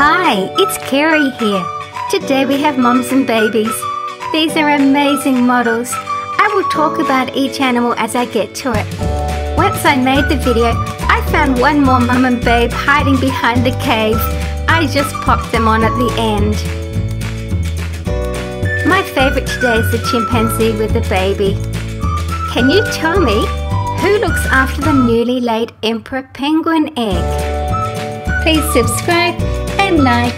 Hi, it's Kerry here. Today we have moms and babies. These are amazing models. I will talk about each animal as I get to it. Once I made the video, I found one more mum and babe hiding behind the cave. I just popped them on at the end. My favourite today is the chimpanzee with the baby. Can you tell me who looks after the newly laid emperor penguin egg? Please subscribe and like.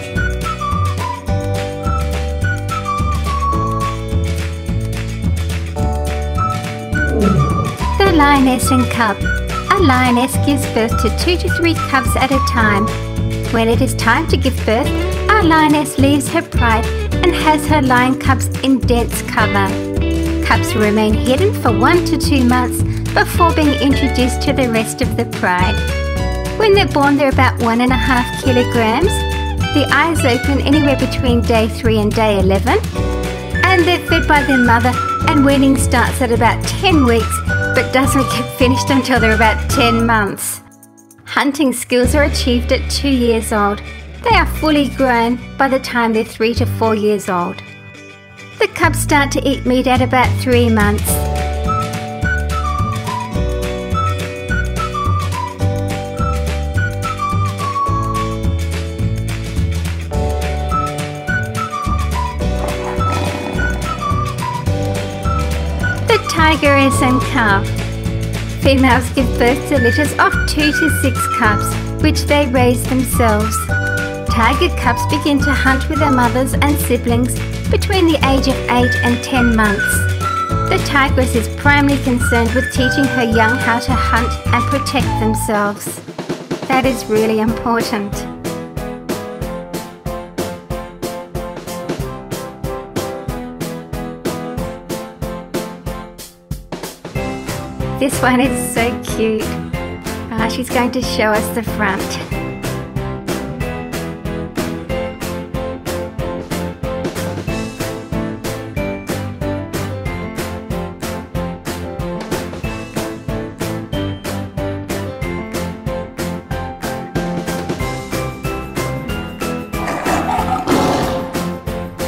The lioness and cub. A lioness gives birth to 2 to 3 cubs at a time. When it is time to give birth, our lioness leaves her pride and has her lion cubs in dense cover. Cubs remain hidden for 1 to 2 months before being introduced to the rest of the pride. When they're born, they're about 1.5 kilograms. The eyes open anywhere between day 3 and day 11. And they're fed by their mother, and weaning starts at about 10 weeks, but doesn't get finished until they're about 10 months. Hunting skills are achieved at 2 years old. They are fully grown by the time they're 3 to 4 years old. The cubs start to eat meat at about 3 months. Tigress and cub. Females give birth to litters of 2 to 6 cubs, which they raise themselves. Tiger cubs begin to hunt with their mothers and siblings between the age of 8 and 10 months. The tigress is primarily concerned with teaching her young how to hunt and protect themselves. That is really important. This one is so cute. She's going to show us the front.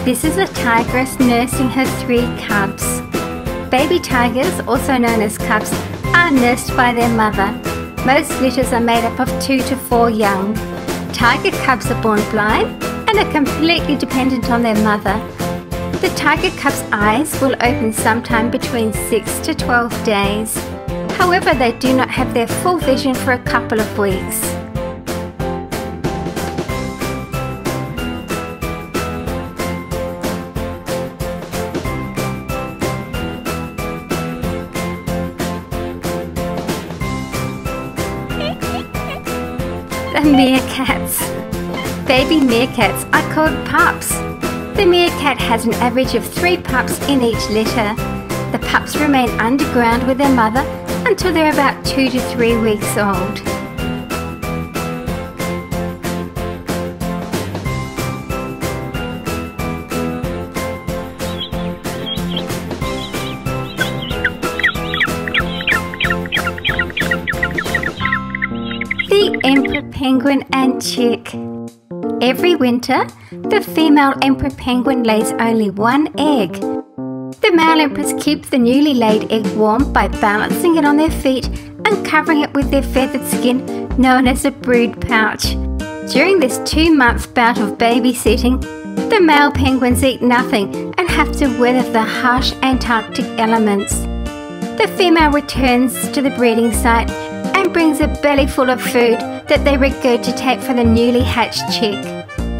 This is a tigress nursing her 3 cubs. Baby tigers, also known as cubs, are nursed by their mother. Most litters are made up of 2 to 4 young. Tiger cubs are born blind and are completely dependent on their mother. The tiger cub's eyes will open sometime between 6 to 12 days. However, they do not have their full vision for a couple of weeks. The meerkats. Baby meerkats are called pups. The meerkat has an average of 3 pups in each litter. The pups remain underground with their mother until they're about 2 to 3 weeks old. The emperor penguin and chick. Every winter, the female emperor penguin lays only 1 egg. The male emperors keep the newly laid egg warm by balancing it on their feet and covering it with their feathered skin, known as a brood pouch. During this 2-month bout of babysitting, the male penguins eat nothing and have to weather the harsh Antarctic elements. The female returns to the breeding site and brings a belly full of food that they regurgitate for the newly hatched chick.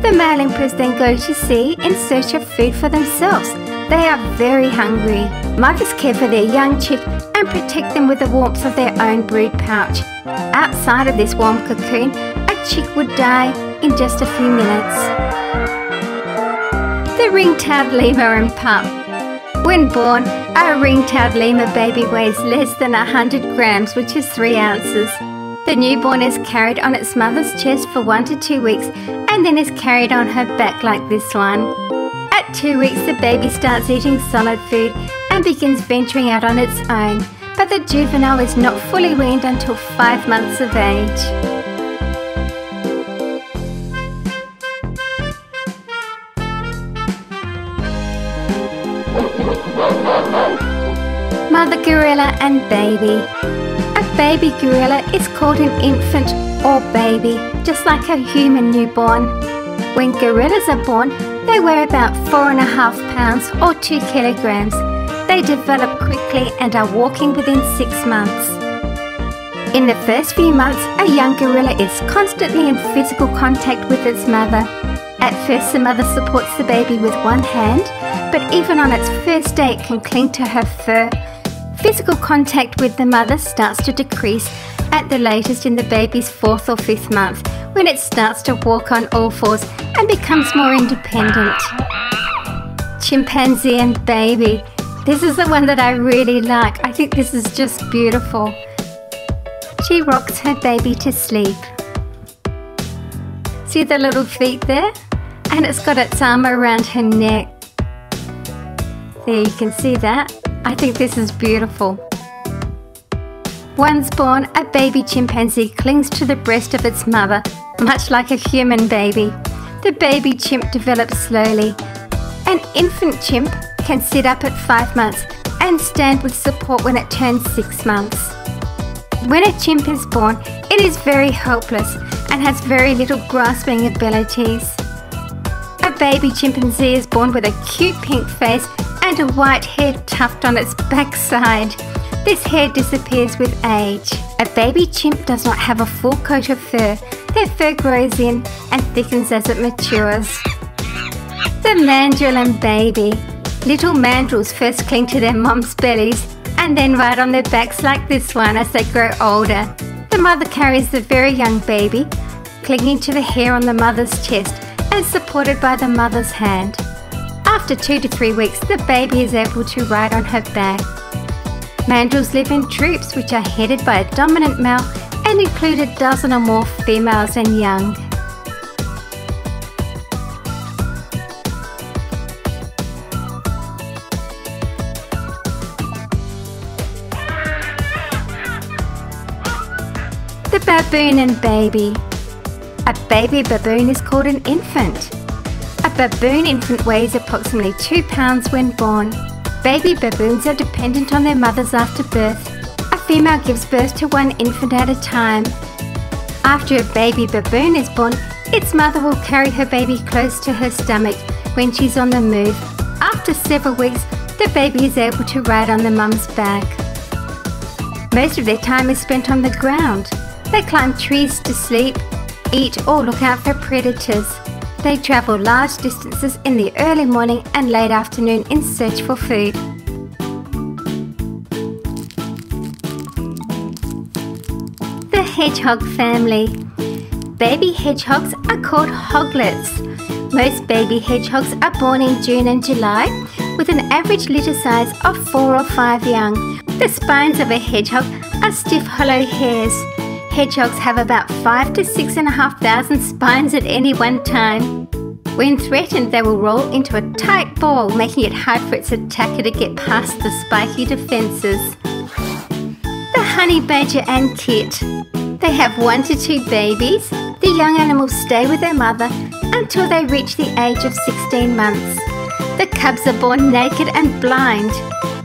The male emperors then go to sea in search of food for themselves. They are very hungry. Mothers care for their young chick and protect them with the warmth of their own brood pouch. Outside of this warm cocoon, a chick would die in just a few minutes. The ring-tailed lemur and pup. When born, a ring-tailed lemur baby weighs less than 100 grams, which is 3 ounces. The newborn is carried on its mother's chest for 1 to 2 weeks and then is carried on her back like this one. At 2 weeks, the baby starts eating solid food and begins venturing out on its own, but the juvenile is not fully weaned until 5 months of age. Mother gorilla and baby. A baby gorilla is called an infant or baby, just like a human newborn. When gorillas are born, they weigh about 4.5 pounds or 2 kilograms. They develop quickly and are walking within 6 months. In the first few months, a young gorilla is constantly in physical contact with its mother. At first, the mother supports the baby with one hand, but even on its first day, it can cling to her fur. Physical contact with the mother starts to decrease at the latest in the baby's 4th or 5th month, when it starts to walk on all fours and becomes more independent. Chimpanzee and baby. This is the one that I really like. I think this is just beautiful. She rocks her baby to sleep. See the little feet there? And it's got its arm around her neck. There, you can see that. I think this is beautiful. Once born, a baby chimpanzee clings to the breast of its mother, much like a human baby. The baby chimp develops slowly. An infant chimp can sit up at 5 months and stand with support when it turns 6 months. When a chimp is born, it is very helpless and has very little grasping abilities. A baby chimpanzee is born with a cute pink face and a white hair tuft on its backside. This hair disappears with age. A baby chimp does not have a full coat of fur. Their fur grows in and thickens as it matures. The mandrill and baby. Little mandrills first cling to their mom's bellies and then ride on their backs like this one as they grow older. The mother carries the very young baby, clinging to the hair on the mother's chest and supported by the mother's hand. After 2 to 3 weeks, the baby is able to ride on her back. Mandrills live in troops which are headed by a dominant male and include a dozen or more females and young. The baboon and baby. A baby baboon is called an infant. A baboon infant weighs approximately 2 pounds when born. Baby baboons are dependent on their mothers after birth. A female gives birth to one infant at a time. After a baby baboon is born, its mother will carry her baby close to her stomach when she's on the move. After several weeks, the baby is able to ride on the mum's back. Most of their time is spent on the ground. They climb trees to sleep, eat or look out for predators. They travel large distances in the early morning and late afternoon in search for food. The hedgehog family. Baby hedgehogs are called hoglets. Most baby hedgehogs are born in June and July with an average litter size of 4 or 5 young. The spines of a hedgehog are stiff hollow hairs. Hedgehogs have about 5 to 6,500 spines at any one time. When threatened, they will roll into a tight ball, making it hard for its attacker to get past the spiky defences. The honey badger and kit. They have 1 to 2 babies. The young animals stay with their mother until they reach the age of 16 months. The cubs are born naked and blind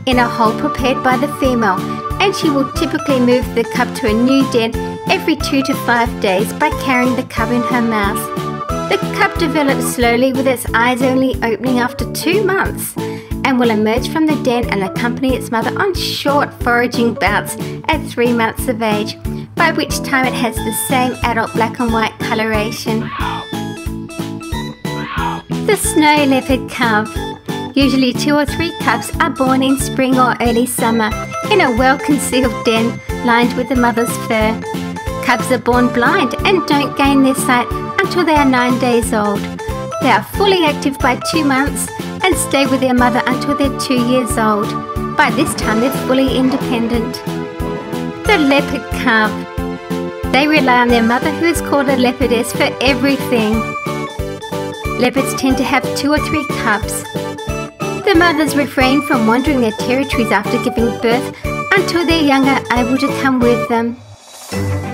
in a hole prepared by the female, and she will typically move the cub to a new den every 2 to 5 days by carrying the cub in her mouth. The cub develops slowly with its eyes only opening after 2 months and will emerge from the den and accompany its mother on short foraging bouts at 3 months of age, by which time it has the same adult black and white coloration. The snow leopard cub. Usually 2 or 3 cubs are born in spring or early summer in a well-concealed den lined with the mother's fur. Cubs are born blind and don't gain their sight until they are 9 days old. They are fully active by 2 months and stay with their mother until they're 2 years old. By this time they're fully independent. The leopard cub. They rely on their mother, who is called a leopardess, for everything. Leopards tend to have 2 or 3 cubs. The mothers refrain from wandering their territories after giving birth until their young are able to come with them.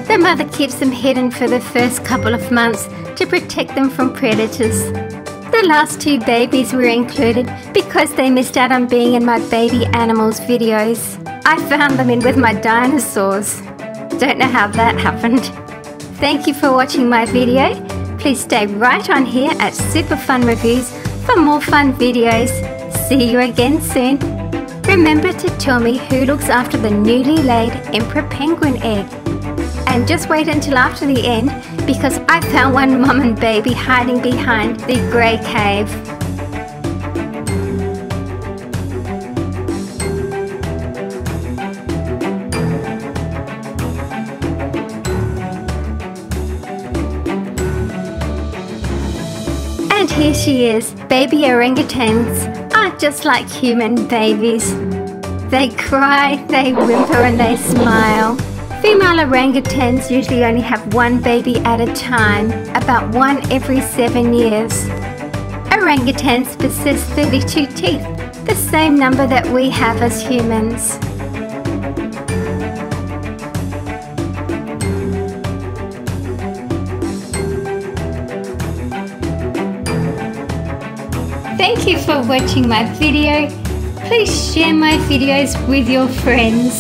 The mother keeps them hidden for the first couple of months to protect them from predators. The last 2 babies were included because they missed out on being in my baby animals videos. I found them in with my dinosaurs. Don't know how that happened. Thank you for watching my video. Please stay right on here at Super Fun Reviews for more fun videos. See you again soon. Remember to tell me who looks after the newly laid emperor penguin egg. And just wait until after the end, because I found one mum and baby hiding behind the grey cave. And here she is. Baby orangutans are just like human babies. They cry, they whimper and they smile. Female orangutans usually only have one baby at a time, about one every 7 years. Orangutans possess 32 teeth, the same number that we have as humans. Thank you for watching my video. Please share my videos with your friends.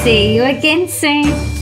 See you again soon.